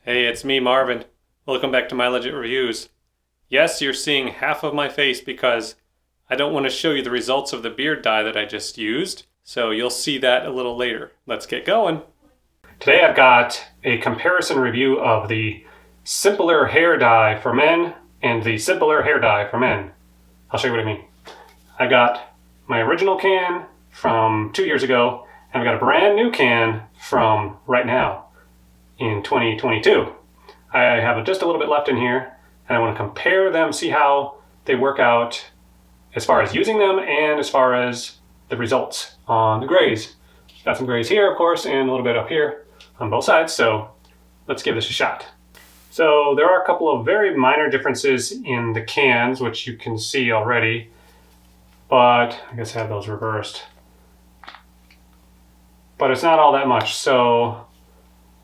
Hey, it's me, Marvin. Welcome back to My Legit Reviews. Yes, you're seeing half of my face because I don't want to show you the results of the beard dye that I just used, so you'll see that a little later. Let's get going. Today I've got a comparison review of the Simpler Hair Dye for men and the Simpler Hair Dye for men. I'll show you what I mean. I got my original can from 2 years ago, and I've got a brand new can from right now. In 2022. I have just a little bit left in here, and I want to compare them, see how they work out as far as using them and as far as the results on the grays. Got some grays here, of course, and a little bit up here on both sides, so let's give this a shot. So there are a couple of very minor differences in the cans, which you can see already, but I guess I have those reversed. But it's not all that much. So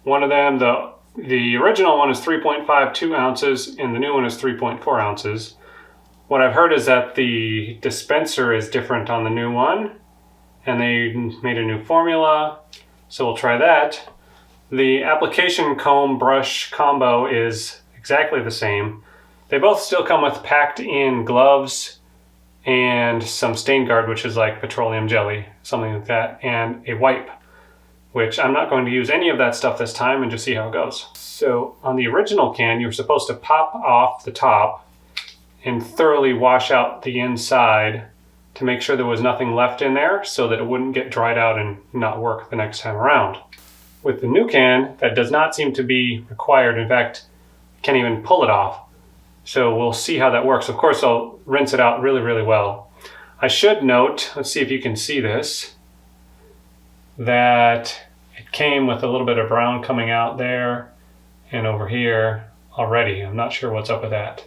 one of them, the original one is 3.52 ounces and the new one is 3.4 ounces. What I've heard is that the dispenser is different on the new one and they made a new formula, so we'll try that. The application comb brush combo is exactly the same. They both still come with packed in gloves and some stain guard, which is like petroleum jelly, something like that, and a wipe, which I'm not going to use any of that stuff this time and just see how it goes. So on the original can, you're supposed to pop off the top and thoroughly wash out the inside to make sure there was nothing left in there so that it wouldn't get dried out and not work the next time around. With the new can, that does not seem to be required. In fact, you can't even pull it off. So we'll see how that works. Of course, I'll rinse it out really, really well. I should note, let's see if you can see this, that it came with a little bit of brown coming out there and over here already. I'm not sure what's up with that.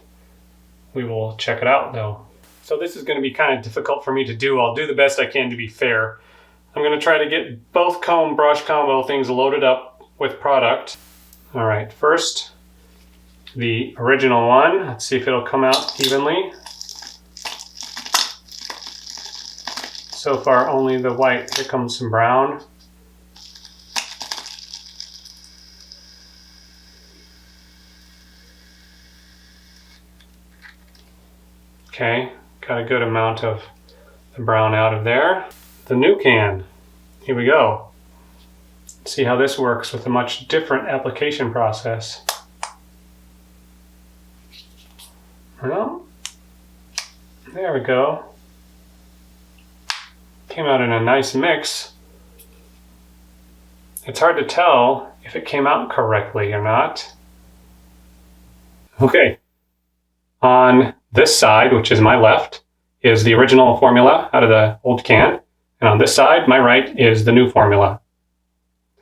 We will check it out though. So this is going to be kind of difficult for me to do. I'll do the best I can to be fair. I'm going to try to get both comb brush combo things loaded up with product. All right, first the original one. Let's see if it'll come out evenly. So far only the white. Here comes some brown. Okay, got a good amount of the brown out of there. The new can, here we go. See how this works with a much different application process. Well, there we go. Came out in a nice mix. It's hard to tell if it came out correctly or not. Okay, on this side, which is my left, is the original formula out of the old can. And on this side, my right, is the new formula.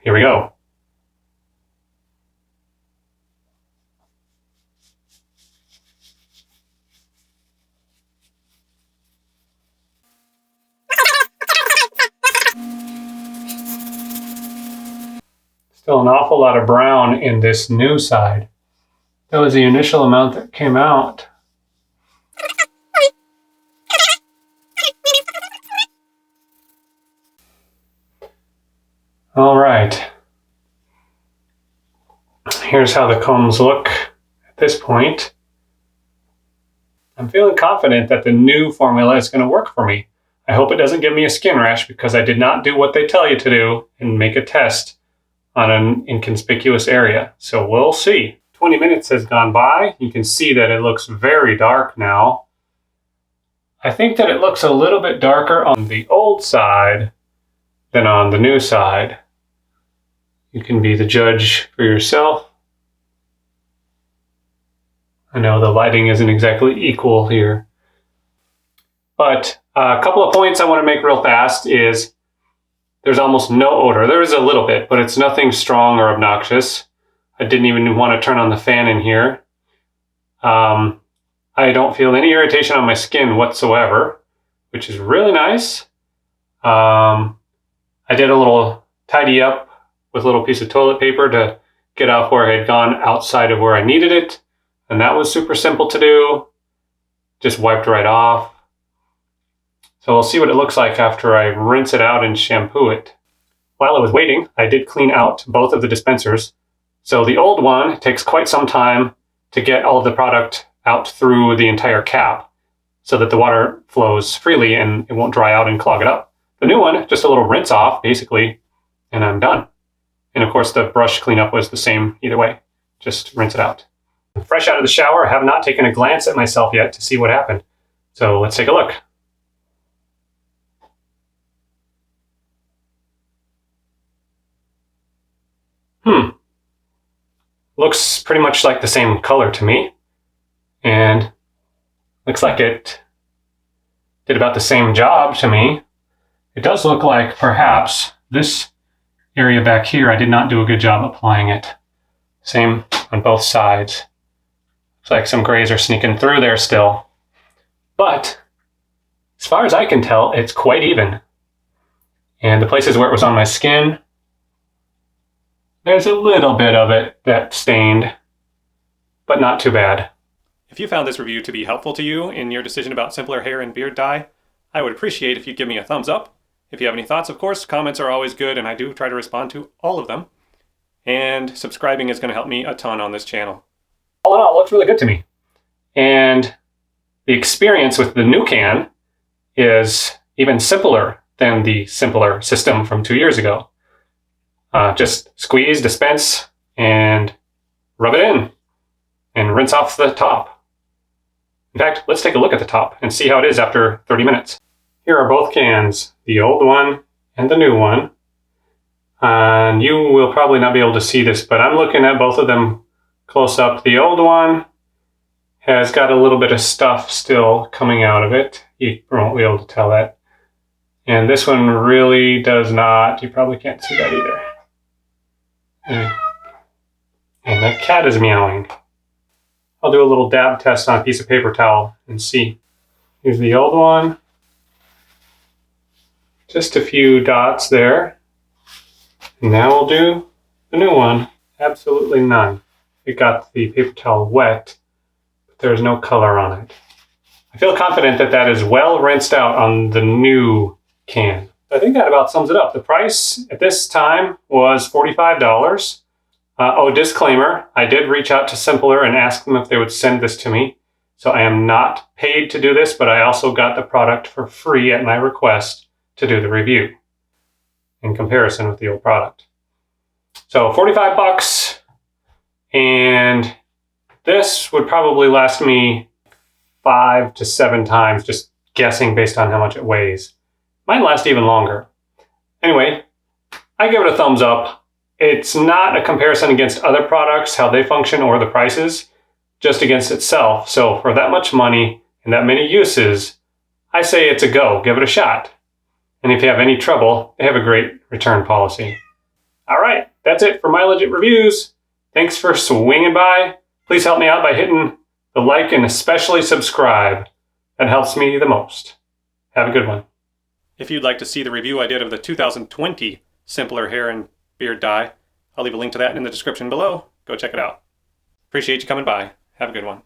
Here we go. Still an awful lot of brown in this new side. That was the initial amount that came out. All right. Here's how the combs look at this point. I'm feeling confident that the new formula is going to work for me. I hope it doesn't give me a skin rash because I did not do what they tell you to do and make a test on an inconspicuous area. So we'll see. 20 minutes has gone by. You can see that it looks very dark now. I think that it looks a little bit darker on the old side than on the new side. You can be the judge for yourself. I know the lighting isn't exactly equal here. But a couple of points I want to make real fast is there's almost no odor. There is a little bit, but it's nothing strong or obnoxious. I didn't even want to turn on the fan in here. I don't feel any irritation on my skin whatsoever, which is really nice. I did a little tidy up with a little piece of toilet paper to get off where I had gone outside of where I needed it. And that was super simple to do. Just wiped right off. So we'll see what it looks like after I rinse it out and shampoo it. While I was waiting, I did clean out both of the dispensers. So the old one takes quite some time to get all of the product out through the entire cap so that the water flows freely and it won't dry out and clog it up. The new one, just a little rinse off, basically, and I'm done. And of course, the brush cleanup was the same either way. Just rinse it out. Fresh out of the shower, I have not taken a glance at myself yet to see what happened. So let's take a look. Looks pretty much like the same color to me. And looks like it did about the same job to me. It does look like perhaps this area back here, I did not do a good job applying it. Same on both sides. Looks like some grays are sneaking through there still. But as far as I can tell, it's quite even. And the places where it was on my skin, there's a little bit of it that stained, but not too bad. If you found this review to be helpful to you in your decision about simpler hair and beard dye, I would appreciate if you'd give me a thumbs up. If you have any thoughts, of course, comments are always good, and I do try to respond to all of them. And subscribing is going to help me a ton on this channel. All in all, it looks really good to me. And the experience with the new can is even simpler than the simpler system from 2 years ago. Just squeeze, dispense, and rub it in, and rinse off the top. In fact, let's take a look at the top and see how it is after 30 minutes. Here are both cans, the old one and the new one. And you will probably not be able to see this, but I'm looking at both of them close up. The old one has got a little bit of stuff still coming out of it. You won't be able to tell that. And this one really does not. You probably can't see that either. And the cat is meowing. I'll do a little dab test on a piece of paper towel and see. Here's the old one. Just a few dots there. And now we'll do the new one. Absolutely none. It got the paper towel wet, but there's no color on it. I feel confident that that is well rinsed out on the new can. I think that about sums it up. The price at this time was $45. Disclaimer, I did reach out to Simpler and ask them if they would send this to me. So I am not paid to do this, but I also got the product for free at my request to do the review in comparison with the old product. So 45 bucks, and this would probably last me 5 to 7 times, just guessing based on how much it weighs. Might last even longer. Anyway, I give it a thumbs up. It's not a comparison against other products, how they function, or the prices, just against itself. So for that much money and that many uses, I say it's a go. Give it a shot. And if you have any trouble, they have a great return policy. All right, that's it for My Legit Reviews. Thanks for swinging by. Please help me out by hitting the like and especially subscribe. That helps me the most. Have a good one. If you'd like to see the review I did of the 2020 Simpler Hair and Beard Dye, I'll leave a link to that in the description below. Go check it out. Appreciate you coming by. Have a good one.